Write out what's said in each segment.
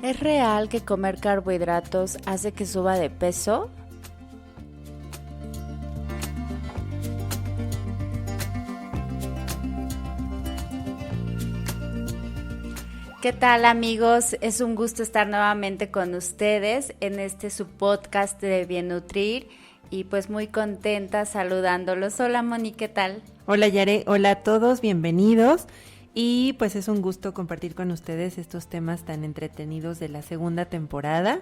¿Es real que comer carbohidratos hace que suba de peso? ¿Qué tal, amigos? Es un gusto estar nuevamente con ustedes en su podcast de Bien Nutrir y pues muy contenta saludándolos. Hola, Moni, ¿qué tal? Hola, Yare, hola a todos, bienvenidos. Y pues es un gusto compartir con ustedes estos temas tan entretenidos de la segunda temporada.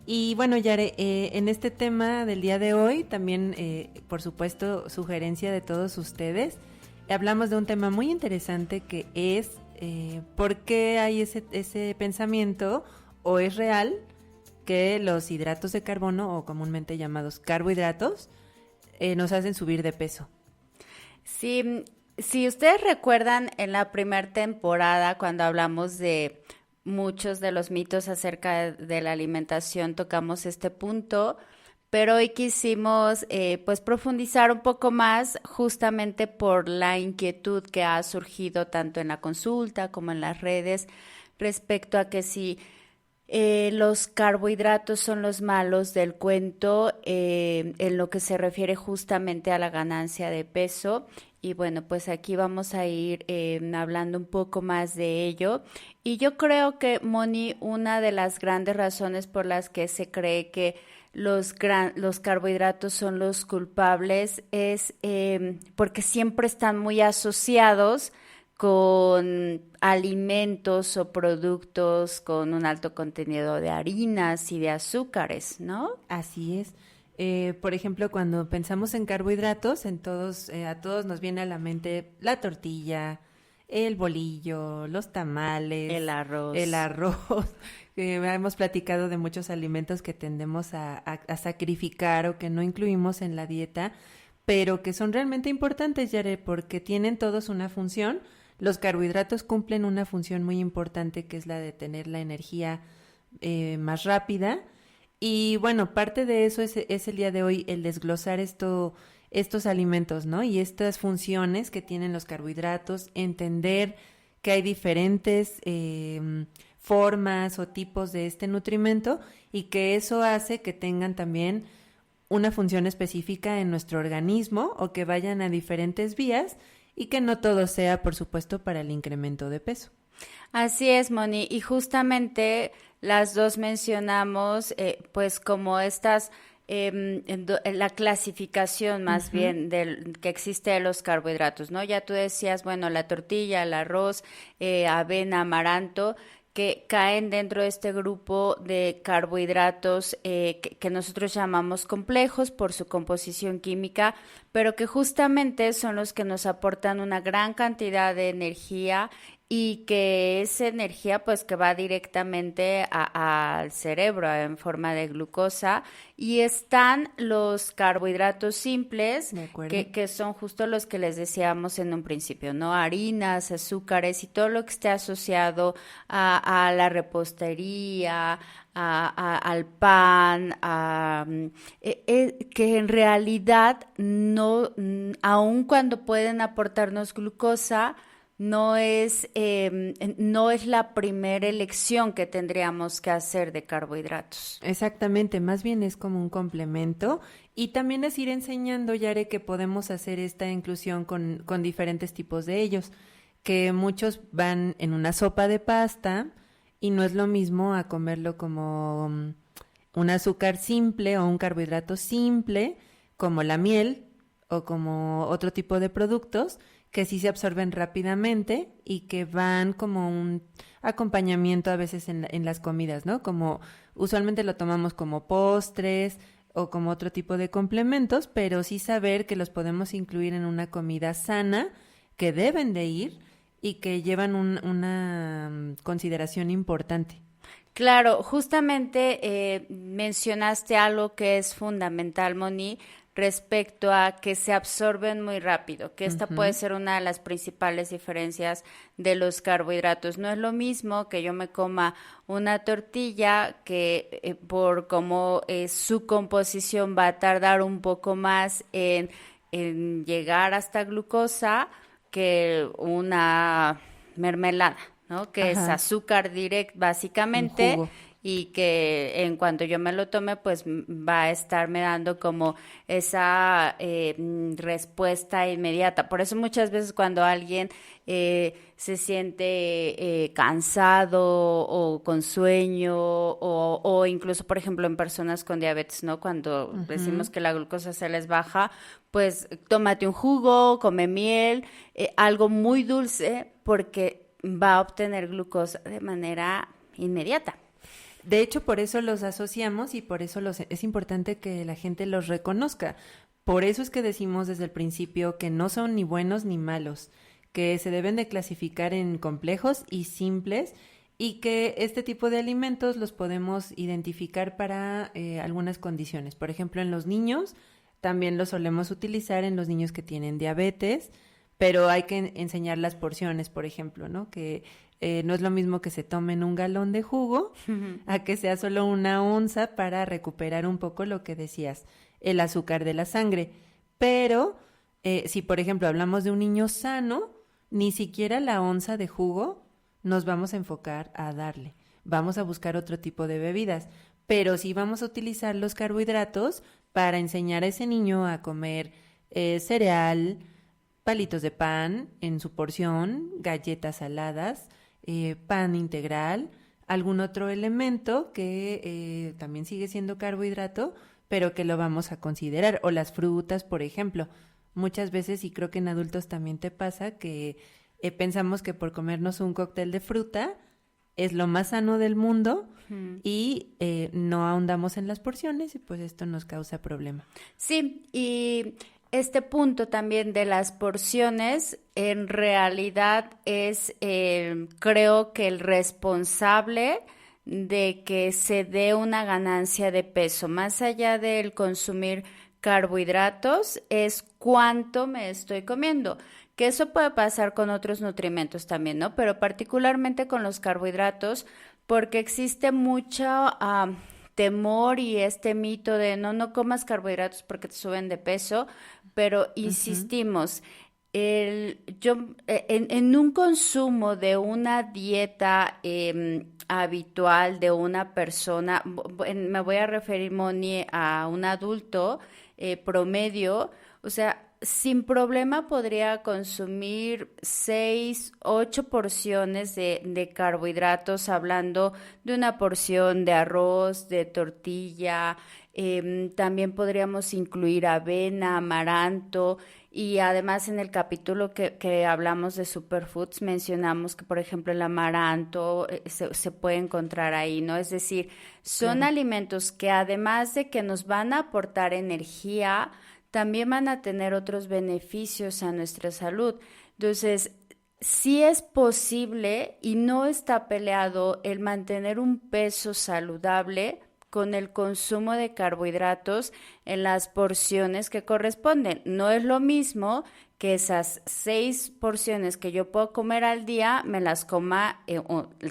Y bueno, Yare, en este tema del día de hoy, también por supuesto sugerencia de todos ustedes, hablamos de un tema muy interesante que es por qué hay ese pensamiento o es real que los hidratos de carbono o comúnmente llamados carbohidratos nos hacen subir de peso. Sí, si ustedes recuerdan en la primera temporada cuando hablamos de muchos de los mitos acerca de la alimentación, tocamos este punto, pero hoy quisimos pues profundizar un poco más justamente por la inquietud que ha surgido tanto en la consulta como en las redes respecto a que si los carbohidratos son los malos del cuento en lo que se refiere justamente a la ganancia de peso. Y bueno, pues aquí vamos a ir hablando un poco más de ello. Y yo creo que, Moni, una de las grandes razones por las que se cree que los carbohidratos son los culpables es porque siempre están muy asociados con alimentos o productos con un alto contenido de harinas y de azúcares, ¿no? Así es. Por ejemplo, cuando pensamos en carbohidratos, a todos nos viene a la mente la tortilla, el bolillo, los tamales, El el arroz. arroz. Hemos platicado de muchos alimentos que tendemos a sacrificar o que no incluimos en la dieta, pero que son realmente importantes, Yare, porque tienen todos una función. Los carbohidratos cumplen una función muy importante que es la de tener la energía más rápida. Y bueno, parte de eso es el día de hoy el desglosar estos alimentos, ¿no? Y estas funciones que tienen los carbohidratos, entender que hay diferentes formas o tipos de este nutrimento y que eso hace que tengan también una función específica en nuestro organismo o que vayan a diferentes vías y que no todo sea, por supuesto, para el incremento de peso. Así es, Moni. Y justamente las dos mencionamos, pues como estas, la clasificación más Ujú. bien que existe de los carbohidratos, ¿no? Ya tú decías, bueno, la tortilla, el arroz, avena, amaranto, que caen dentro de este grupo de carbohidratos que nosotros llamamos complejos por su composición química, pero que justamente son los que nos aportan una gran cantidad de energía y que esa energía pues que va directamente al cerebro en forma de glucosa y están los carbohidratos simples ¿De acuerdo? que son justo los que les decíamos en un principio, ¿no? Harinas, azúcares y todo lo que esté asociado a la repostería, al pan, que en realidad no, aun cuando pueden aportarnos glucosa, no es la primera elección que tendríamos que hacer de carbohidratos. Exactamente, más bien es como un complemento y también es ir enseñando, Yare, que podemos hacer esta inclusión con diferentes tipos de ellos, que muchos van en una sopa de pasta y no es lo mismo a comerlo como un azúcar simple o un carbohidrato simple, como la miel o como otro tipo de productos que sí se absorben rápidamente y que van como un acompañamiento a veces en las comidas, ¿no? Como usualmente lo tomamos como postres o como otro tipo de complementos, pero sí saber que los podemos incluir en una comida sana, que deben de ir y que llevan una consideración importante. Claro, justamente mencionaste algo que es fundamental, Moni, respecto a que se absorben muy rápido, que esta puede Ujú. ser una de las principales diferencias de los carbohidratos. No es lo mismo que yo me coma una tortilla que por cómo su composición va a tardar un poco más en llegar hasta glucosa que una mermelada, ¿no? Que es Ajá. azúcar direct Un básicamente jugo. y que en cuanto yo me lo tome, pues va a estarme dando como esa respuesta inmediata. Por eso muchas veces cuando alguien se siente cansado o con sueño o incluso, por ejemplo, en personas con diabetes, ¿no? Cuando decimos Ujú. que la glucosa se les baja, pues tómate un jugo, come miel, algo muy dulce porque va a obtener glucosa de manera inmediata. De hecho, por eso los asociamos y por eso es importante que la gente los reconozca. Por eso es que decimos desde el principio que no son ni buenos ni malos, que se deben de clasificar en complejos y simples y que este tipo de alimentos los podemos identificar para algunas condiciones. Por ejemplo, en los niños también los solemos utilizar en los niños que tienen diabetes, pero hay que enseñar las porciones, por ejemplo, ¿no? Que no es lo mismo que se tomen un galón de jugo a que sea solo una onza para recuperar un poco lo que decías, el azúcar de la sangre. Pero si, por ejemplo, hablamos de un niño sano, ni siquiera la onza de jugo nos vamos a enfocar a darle. Vamos a buscar otro tipo de bebidas, pero sí vamos a utilizar los carbohidratos para enseñar a ese niño a comer cereal, palitos de pan en su porción, galletas saladas, pan integral, algún otro elemento que también sigue siendo carbohidrato, pero que lo vamos a considerar. O las frutas, por ejemplo. Muchas veces, y creo que en adultos también te pasa, que pensamos que por comernos un cóctel de fruta es lo más sano del mundo y no ahondamos en las porciones y pues esto nos causa problema. Sí, y este punto también de las porciones en realidad es, creo que el responsable de que se dé una ganancia de peso, más allá del consumir carbohidratos, es cuánto me estoy comiendo. Que eso puede pasar con otros nutrimentos también, ¿no? Pero particularmente con los carbohidratos, porque existe mucho temor y este mito de no comas carbohidratos porque te suben de peso, pero Ujú. insistimos, en un consumo de una dieta habitual de una persona, me voy a referir, Moni, a un adulto promedio, o sea, sin problema podría consumir 6, 8 porciones de carbohidratos, hablando de una porción de arroz, de tortilla, también podríamos incluir avena, amaranto, y además en el capítulo que hablamos de superfoods mencionamos que, por ejemplo, el amaranto se puede encontrar ahí, ¿no? Es decir, son Claro. alimentos que además de que nos van a aportar energía, también van a tener otros beneficios a nuestra salud. Entonces, sí es posible y no está peleado el mantener un peso saludable con el consumo de carbohidratos en las porciones que corresponden. No es lo mismo que esas 6 porciones que yo puedo comer al día, me las coma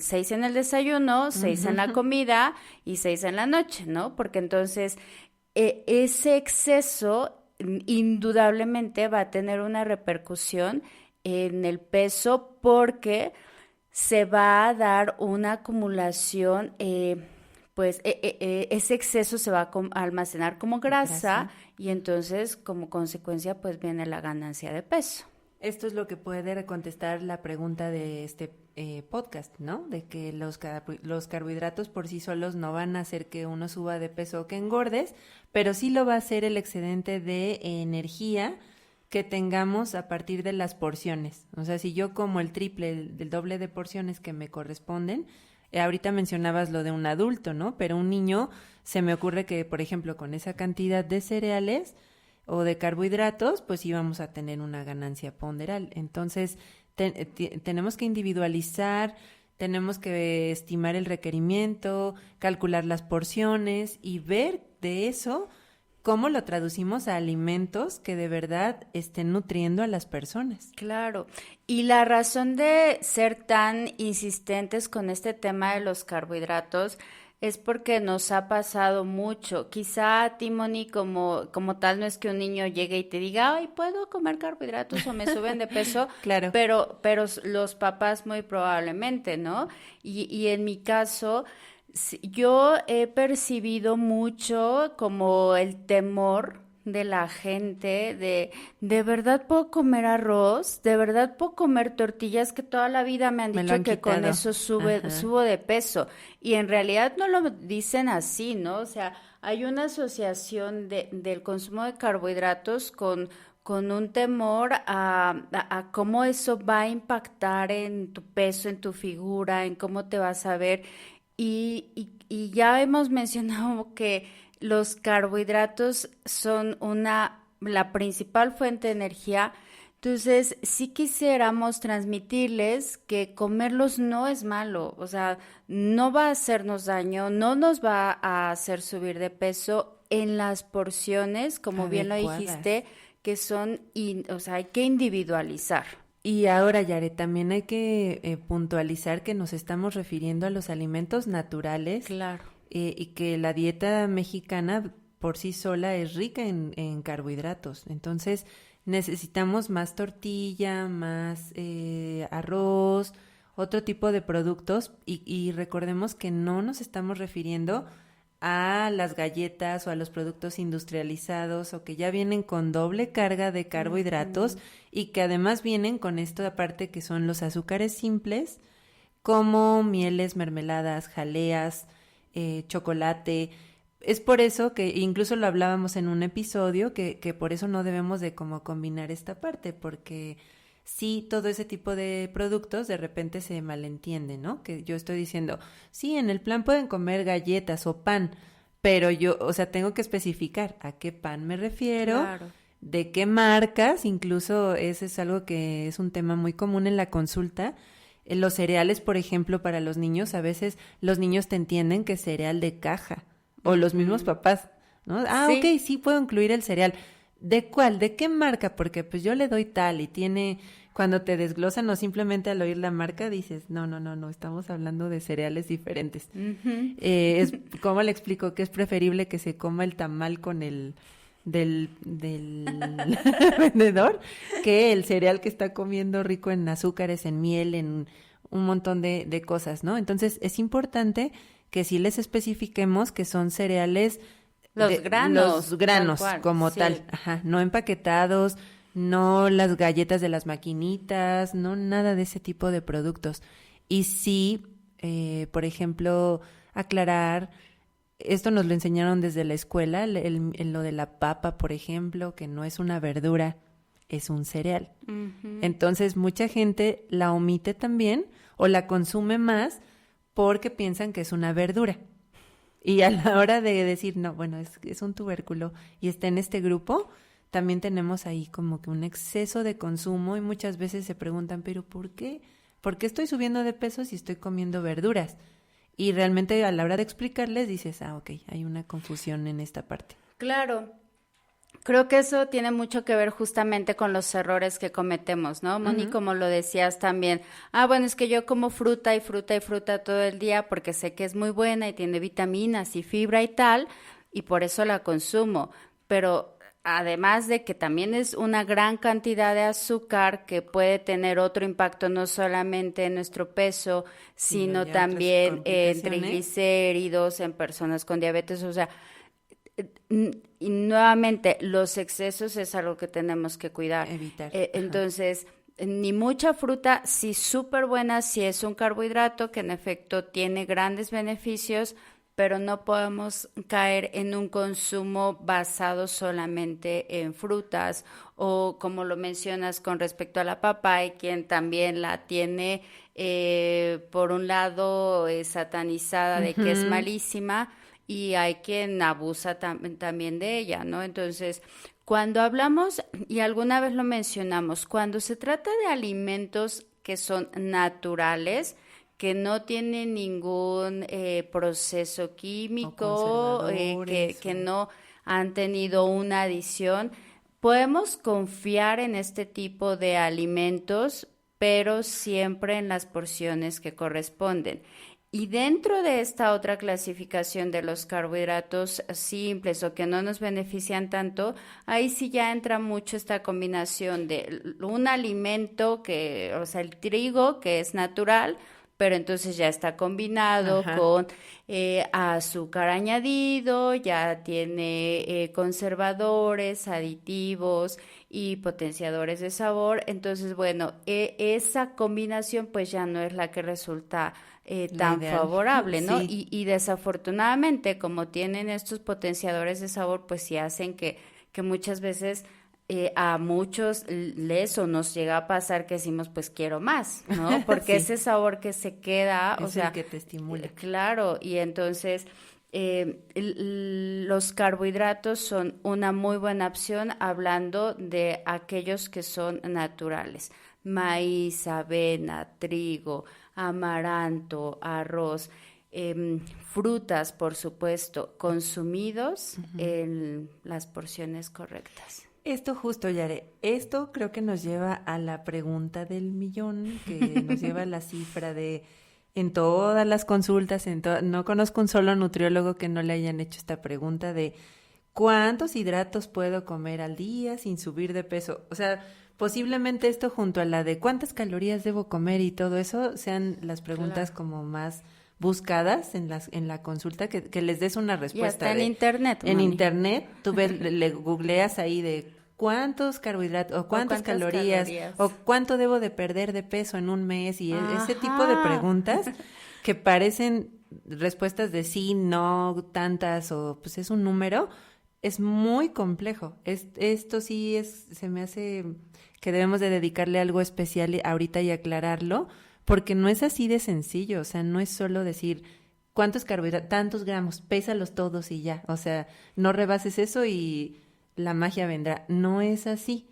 6 en el desayuno, 6 en la Ujú. comida y 6 en la noche, ¿no? Porque entonces ese exceso indudablemente va a tener una repercusión en el peso porque se va a dar una acumulación, pues ese exceso se va a almacenar como De grasa grasa. y entonces como consecuencia pues viene la ganancia de peso. Esto es lo que puede contestar la pregunta de este podcast, ¿no? De que los carbohidratos por sí solos no van a hacer que uno suba de peso o que engordes, pero sí lo va a hacer el excedente de energía que tengamos a partir de las porciones. O sea, si yo como el triple, el doble de porciones que me corresponden, ahorita mencionabas lo de un adulto, ¿no? Pero un niño, se me ocurre que, por ejemplo, con esa cantidad de cereales o de carbohidratos, pues íbamos a tener una ganancia ponderal. Entonces, tenemos que individualizar, tenemos que estimar el requerimiento, calcular las porciones y ver de eso cómo lo traducimos a alimentos que de verdad estén nutriendo a las personas. Claro, y la razón de ser tan insistentes con este tema de los carbohidratos es porque nos ha pasado mucho. Quizá a ti, Moni, como tal, no es que un niño llegue y te diga, ay, ¿puedo comer carbohidratos o me suben de peso? Claro. Pero los papás muy probablemente, ¿no? Y en mi caso, yo he percibido mucho como el temor de la gente de verdad puedo comer arroz, de verdad puedo comer tortillas, que toda la vida me han Me lo dicho han que con quitado. eso Ajá. subo de peso y en realidad no lo dicen así, ¿no? O sea, hay una asociación del consumo de carbohidratos con un temor a cómo eso va a impactar en tu peso, en tu figura, en cómo te vas a ver. Y ya hemos mencionado que los carbohidratos son la principal fuente de energía. Entonces, sí quisiéramos transmitirles que comerlos no es malo, o sea, no va a hacernos daño, no nos va a hacer subir de peso en las porciones, como bien lo Adecuadas. dijiste, que o sea, hay que individualizar. Y ahora, Yare, también hay que puntualizar que nos estamos refiriendo a los alimentos naturales Claro. y que la dieta mexicana por sí sola es rica en carbohidratos. Entonces, necesitamos más tortilla, más arroz, otro tipo de productos y recordemos que no nos estamos refiriendo a las galletas o a los productos industrializados o que ya vienen con doble carga de carbohidratos Ujú. y que además vienen con esto aparte que son los azúcares simples como mieles, mermeladas, jaleas, chocolate. Es por eso que incluso lo hablábamos en un episodio que por eso no debemos de como combinar esta parte porque sí, todo ese tipo de productos de repente se malentiende, ¿no? Que yo estoy diciendo, sí, en el plan pueden comer galletas o pan, pero yo, o sea, tengo que especificar a qué pan me refiero, Claro. de qué marcas, incluso ese es algo que es un tema muy común en la consulta. Los cereales, por ejemplo, para los niños, a veces los niños te entienden que es cereal de caja, o los mismos Ujú. papás, ¿no? Ah, ok, Sí. sí puedo incluir el cereal. ¿De cuál? ¿De qué marca? Porque pues yo le doy tal y tiene, cuando te desglosan o simplemente al oír la marca dices, no, no, no, no, estamos hablando de cereales diferentes. Ujú. ¿Cómo le explico? Que es preferible que se coma el tamal con el del vendedor que el cereal que está comiendo rico en azúcares, en miel, en un montón de cosas, ¿no? Entonces es importante que sí les especifiquemos que son cereales Los de los granos, tal granos cual, como tal, sí. ajá, no empaquetados, no las galletas de las maquinitas, no nada de ese tipo de productos. Y sí, por ejemplo, aclarar, esto nos lo enseñaron desde la escuela, lo de la papa, por ejemplo, que no es una verdura, es un cereal. Ujú. Entonces, mucha gente la omite también o la consume más porque piensan que es una verdura. Y a la hora de decir, no, bueno, es un tubérculo y está en este grupo, también tenemos ahí como que un exceso de consumo y muchas veces se preguntan, pero ¿por qué? ¿Por qué estoy subiendo de peso si estoy comiendo verduras? Y realmente a la hora de explicarles dices, ah, ok, hay una confusión en esta parte. Claro, creo que eso tiene mucho que ver justamente con los errores que cometemos, ¿no, Moni? Ujú. Como lo decías también. Ah, bueno, es que yo como fruta y fruta y fruta todo el día porque sé que es muy buena y tiene vitaminas y fibra y tal, y por eso la consumo. Pero además de que también es una gran cantidad de azúcar que puede tener otro impacto no solamente en nuestro peso, Sino sino ya otras también en complicaciones, triglicéridos, en personas con diabetes, o sea, y nuevamente, los excesos es algo que tenemos que cuidar. evitar. Ajá. Entonces, ni mucha fruta, sí súper buena, sí es un carbohidrato que en efecto tiene grandes beneficios, pero no podemos caer en un consumo basado solamente en frutas o como lo mencionas con respecto a la papa, hay quien también la tiene por un lado satanizada de que es Ujú. malísima y hay quien abusa también de ella, ¿no? Entonces, cuando hablamos, y alguna vez lo mencionamos, cuando se trata de alimentos que son naturales, que no tienen ningún proceso O químico, conservadores que o... no han tenido una adición, podemos confiar en este tipo de alimentos, pero siempre en las porciones que corresponden. Y dentro de esta otra clasificación de los carbohidratos simples o que no nos benefician tanto, ahí sí ya entra mucho esta combinación de un alimento que, o sea, el trigo que es natural, pero entonces ya está combinado Ajá. con azúcar añadido, ya tiene conservadores, aditivos y potenciadores de sabor. Entonces, bueno, esa combinación pues ya no es la que resulta La tan ideal. favorable, ¿no? Sí, Y desafortunadamente, como tienen estos potenciadores de sabor, pues sí hacen que muchas veces a muchos les o nos llega a pasar que decimos, pues quiero más, ¿no? Porque sí. ese sabor que se queda, o Es el sea, que te estimula. claro, y entonces los carbohidratos son una muy buena opción hablando de aquellos que son naturales. Maíz, avena, trigo, amaranto, arroz, frutas, por supuesto, consumidos en las porciones correctas. Esto justo, Yare, esto creo que nos lleva a la pregunta del millón, que nos lleva a la cifra de en todas las consultas, no conozco un solo nutriólogo que no le hayan hecho esta pregunta de ¿cuántos hidratos puedo comer al día sin subir de peso? O sea, posiblemente esto junto a la de cuántas calorías debo comer y todo eso sean las preguntas Claro. como más buscadas en la consulta, que les des una Y hasta respuesta en de internet, en Moni. internet, tú le googleas ahí de cuántos carbohidratos o ¿O cuántas cuántas calorías o calorías? cuánto debo de perder de peso en un mes y ese tipo de Ajá. preguntas que parecen respuestas de sí, no, tantas o pues es un número, es muy complejo. Esto sí se me hace que debemos de dedicarle algo especial ahorita y aclararlo, porque no es así de sencillo, o sea, no es solo decir cuántos carbohidratos, tantos gramos, pésalos todos y ya, o sea, no rebases eso y la magia vendrá. No es así.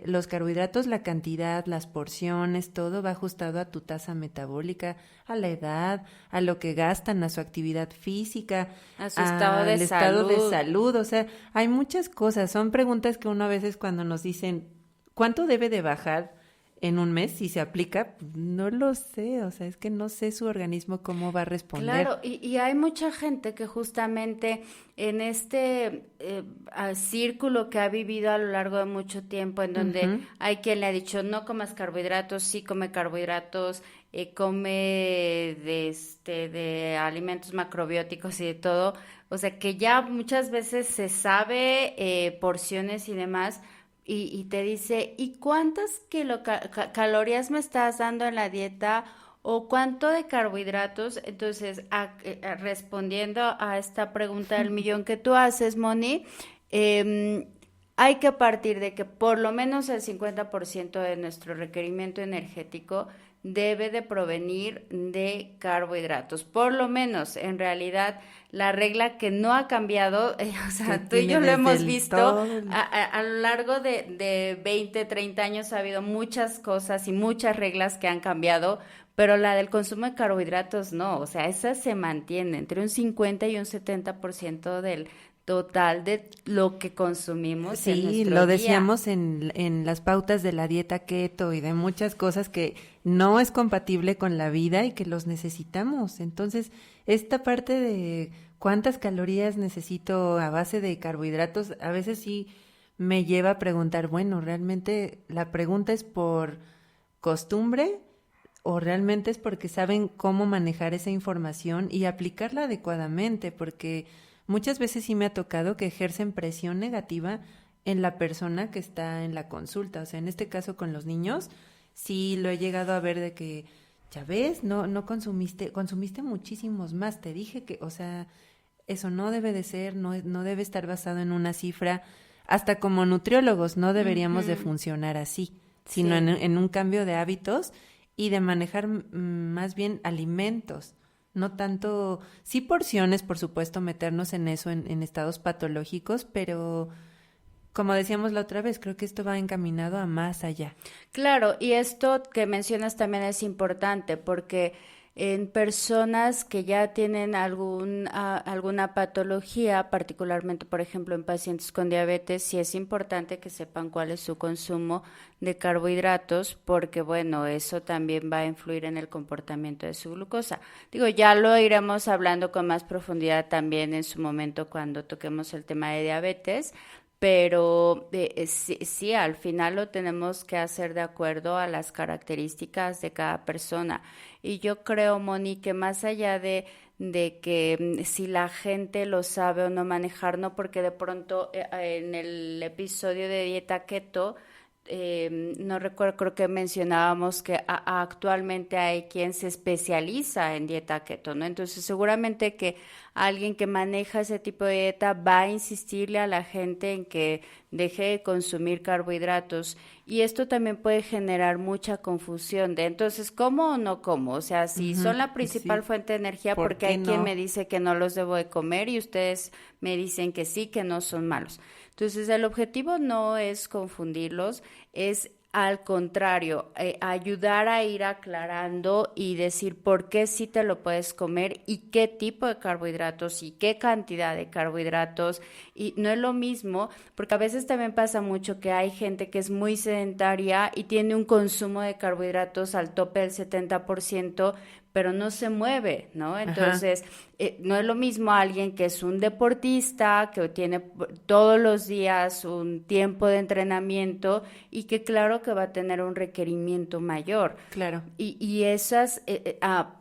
Los carbohidratos, la cantidad, las porciones, todo va ajustado a tu tasa metabólica, a la edad, a lo que gastan, a su actividad física, A su estado de al estado de salud. salud. O sea, hay muchas cosas. Son preguntas que uno a veces cuando nos dicen, ¿cuánto debe de bajar en un mes si se aplica? No lo sé. O sea, es que no sé su organismo cómo va a responder. Claro, y hay mucha gente que justamente en este círculo que ha vivido a lo largo de mucho tiempo, en donde Ujú. hay quien le ha dicho no comas carbohidratos, sí come carbohidratos, come de alimentos macrobióticos y de todo, o sea que ya muchas veces se sabe porciones y demás. Y te dice, ¿y cuántas calorías me estás dando en la dieta? ¿O cuánto de carbohidratos? Entonces, respondiendo a esta pregunta del millón que tú haces, Moni, em, hay que partir de que por lo menos el 50% de nuestro requerimiento energético debe de provenir de carbohidratos. Por lo menos, en realidad, la regla que no ha cambiado, o Que sea, tú y tiene yo lo desde hemos el visto, todo. a lo largo de 20, 30 años ha habido muchas cosas y muchas reglas que han cambiado, pero la del consumo de carbohidratos no, o sea, esa se mantiene entre un 50 y un 70% del total de lo que consumimos en Sí, nuestro lo día. decíamos en las pautas de la dieta keto y de muchas cosas que no es compatible con la vida y que los necesitamos. Entonces, esta parte de cuántas calorías necesito a base de carbohidratos, a veces sí me lleva a preguntar, bueno, ¿realmente la pregunta es por costumbre o realmente es porque saben cómo manejar esa información y aplicarla adecuadamente? Porque muchas veces sí me ha tocado que ejercen presión negativa en la persona que está en la consulta. O sea, en este caso con los niños, sí lo he llegado a ver de que, ya ves, no consumiste muchísimos más. Te dije que, o sea, eso no debe de ser, no debe estar basado en una cifra. Hasta como nutriólogos no deberíamos de Ujú. funcionar así, sino Sí. en un cambio de hábitos y de manejar más bien alimentos, no tanto, sí porciones, por supuesto, meternos en eso, en estados patológicos, pero como decíamos la otra vez, creo que esto va encaminado a más allá. Claro, y esto que mencionas también es importante porque En personas que ya tienen alguna patología, particularmente, por ejemplo, en pacientes con diabetes, sí es importante que sepan cuál es su consumo de carbohidratos, porque, bueno, eso también va a influir en el comportamiento de su glucosa. Digo, ya lo iremos hablando con más profundidad también en su momento cuando toquemos el tema de diabetes, pero sí, sí, al final lo tenemos que hacer de acuerdo a las características de cada persona. Y yo creo, Moni, que más allá de que si la gente lo sabe o no manejar, no, porque de pronto en el episodio de dieta keto, no recuerdo, creo que mencionábamos que actualmente hay quien se especializa en dieta keto, ¿no? Entonces seguramente que alguien que maneja ese tipo de dieta va a insistirle a la gente en que deje de consumir carbohidratos y esto también puede generar mucha confusión de entonces, ¿cómo o no como? O sea, si Ujú, son la principal sí, fuente de energía, ¿por porque qué hay quien me no? dice que no los debo de comer y ustedes me dicen que sí, que no son malos. Entonces, el objetivo no es confundirlos, es al contrario, ayudar a ir aclarando y decir por qué sí te lo puedes comer y qué tipo de carbohidratos y qué cantidad de carbohidratos. Y no es lo mismo, porque a veces también pasa mucho que hay gente que es muy sedentaria y tiene un consumo de carbohidratos al tope del 70%, pero no se mueve, ¿no? Ajá, Entonces, no es lo mismo alguien que es un deportista, que tiene todos los días un tiempo de entrenamiento y que claro que va a tener un requerimiento mayor. claro. Y esas,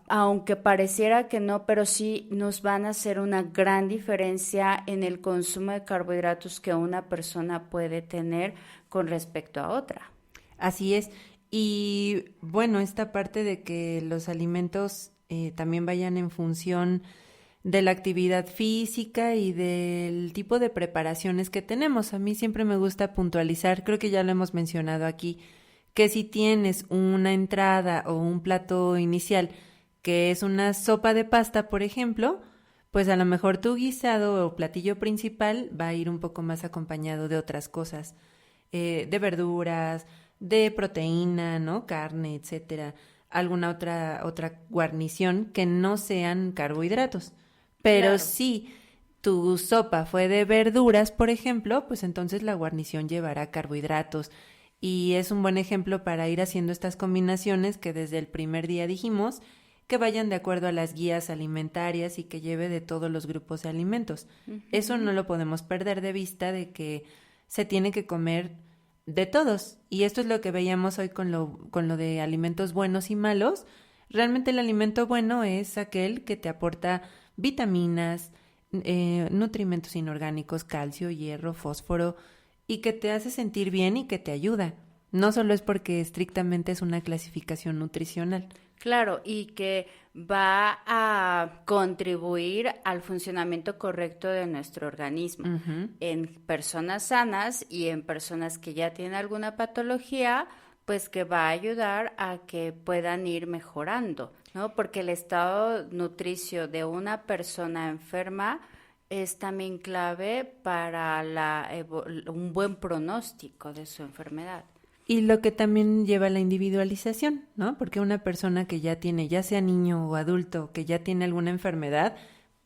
aunque pareciera que no, pero sí nos van a hacer una gran diferencia en el consumo de carbohidratos que una persona puede tener con respecto a otra. Así es. Y bueno, esta parte de que los alimentos también vayan en función de la actividad física y del tipo de preparaciones que tenemos. A mí siempre me gusta puntualizar, creo que ya lo hemos mencionado aquí, que si tienes una entrada o un plato inicial que es una sopa de pasta, por ejemplo, pues a lo mejor tu guisado o platillo principal va a ir un poco más acompañado de otras cosas, de verduras, de proteína, ¿no? Carne, etcétera, alguna otra guarnición que no sean carbohidratos. Pero Claro. si tu sopa fue de verduras, por ejemplo, pues entonces la guarnición llevará carbohidratos. Y es un buen ejemplo para ir haciendo estas combinaciones que desde el primer día dijimos que vayan de acuerdo a las guías alimentarias y que lleve de todos los grupos de alimentos. Eso Ujú. no lo podemos perder de vista de que se tiene que comer de todos. Y esto es lo que veíamos hoy con lo de alimentos buenos y malos. Realmente el alimento bueno es aquel que te aporta vitaminas, nutrimentos inorgánicos, calcio, hierro, fósforo, y que te hace sentir bien y que te ayuda. No solo es porque estrictamente es una clasificación nutricional. Claro, y que va a contribuir al funcionamiento correcto de nuestro organismo. Ujú. En personas sanas y en personas que ya tienen alguna patología, pues que va a ayudar a que puedan ir mejorando, ¿no? Porque el estado nutricio de una persona enferma es también clave para un buen pronóstico de su enfermedad. Y lo que también lleva la individualización, ¿no? Porque una persona que ya tiene, ya sea niño o adulto, que ya tiene alguna enfermedad,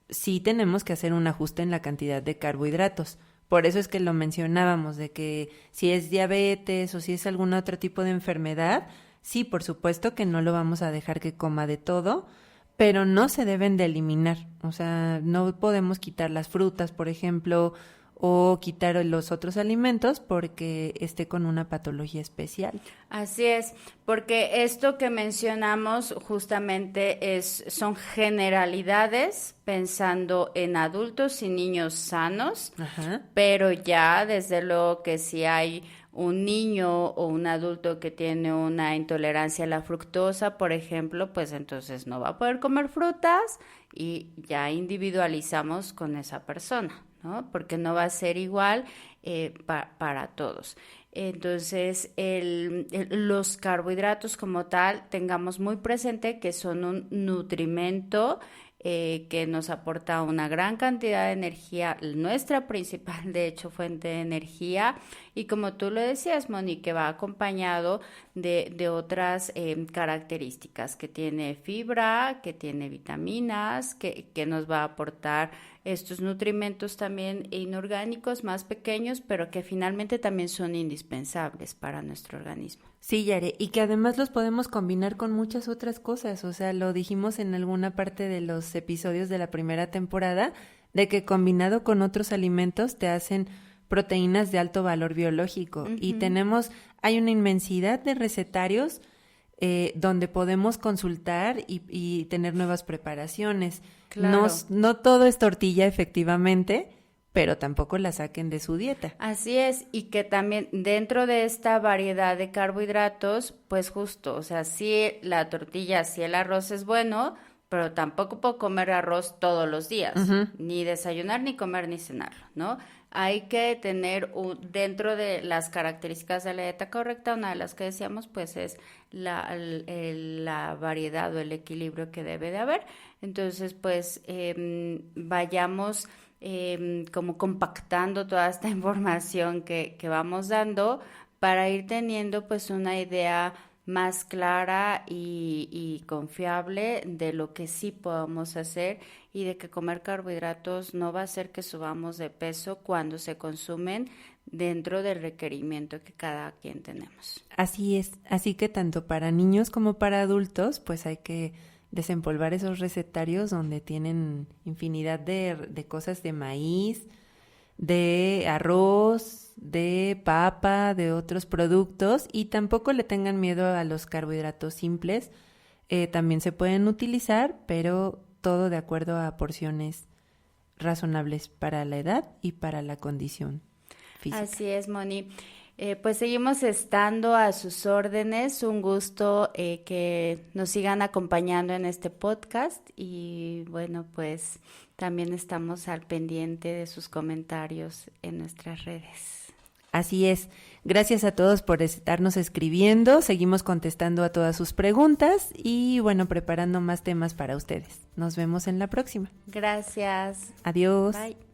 sí tenemos que hacer un ajuste en la cantidad de carbohidratos. Por eso es que lo mencionábamos, de que si es diabetes o si es algún otro tipo de enfermedad, sí, por supuesto que no lo vamos a dejar que coma de todo, pero no se deben de eliminar. O sea, no podemos quitar las frutas, por ejemplo, o quitar los otros alimentos porque esté con una patología especial. Así es, porque esto que mencionamos justamente son generalidades pensando en adultos y niños sanos, Ajá. pero ya desde luego que si hay un niño o un adulto que tiene una intolerancia a la fructosa, por ejemplo, pues entonces no va a poder comer frutas y ya individualizamos con esa persona, ¿no? Porque no va a ser igual para todos. Entonces, los carbohidratos como tal, tengamos muy presente que son un nutrimento que nos aporta una gran cantidad de energía, nuestra principal, de hecho, fuente de energía, Y como tú lo decías, Moni, que va acompañado de otras características, que tiene fibra, que tiene vitaminas, que nos va a aportar estos nutrimentos también inorgánicos más pequeños, pero que finalmente también son indispensables para nuestro organismo. Sí, Yare, y que además los podemos combinar con muchas otras cosas, o sea, lo dijimos en alguna parte de los episodios de la primera temporada, de que combinado con otros alimentos te hacen proteínas de alto valor biológico. Y hay una inmensidad de recetarios donde podemos consultar y tener nuevas preparaciones. Claro. No todo es tortilla, efectivamente, pero tampoco la saquen de su dieta. Así es, y que también dentro de esta variedad de carbohidratos, pues justo, o sea, sí la tortilla, sí el arroz es bueno, pero tampoco puedo comer arroz todos los días, ni desayunar, ni comer, ni cenarlo, ¿no? Hay que tener dentro de las características de la dieta correcta, una de las que decíamos, pues es la variedad o el equilibrio que debe de haber. Entonces, pues vayamos como compactando toda esta información que vamos dando para ir teniendo pues una idea más clara y confiable de lo que sí podemos hacer y de que comer carbohidratos no va a hacer que subamos de peso cuando se consumen dentro del requerimiento que cada quien tenemos. Así es, así que tanto para niños como para adultos pues hay que desempolvar esos recetarios donde tienen infinidad de cosas de maíz, de arroz, de papa, de otros productos, y tampoco le tengan miedo a los carbohidratos simples. También se pueden utilizar, pero todo de acuerdo a porciones razonables para la edad y para la condición física. Así es, Moni. Pues seguimos estando a sus órdenes. Un gusto que nos sigan acompañando en este podcast y bueno, pues también estamos al pendiente de sus comentarios en nuestras redes. Así es. Gracias a todos por estarnos escribiendo. Seguimos contestando a todas sus preguntas y bueno, preparando más temas para ustedes. Nos vemos en la próxima. Gracias. Adiós. Bye.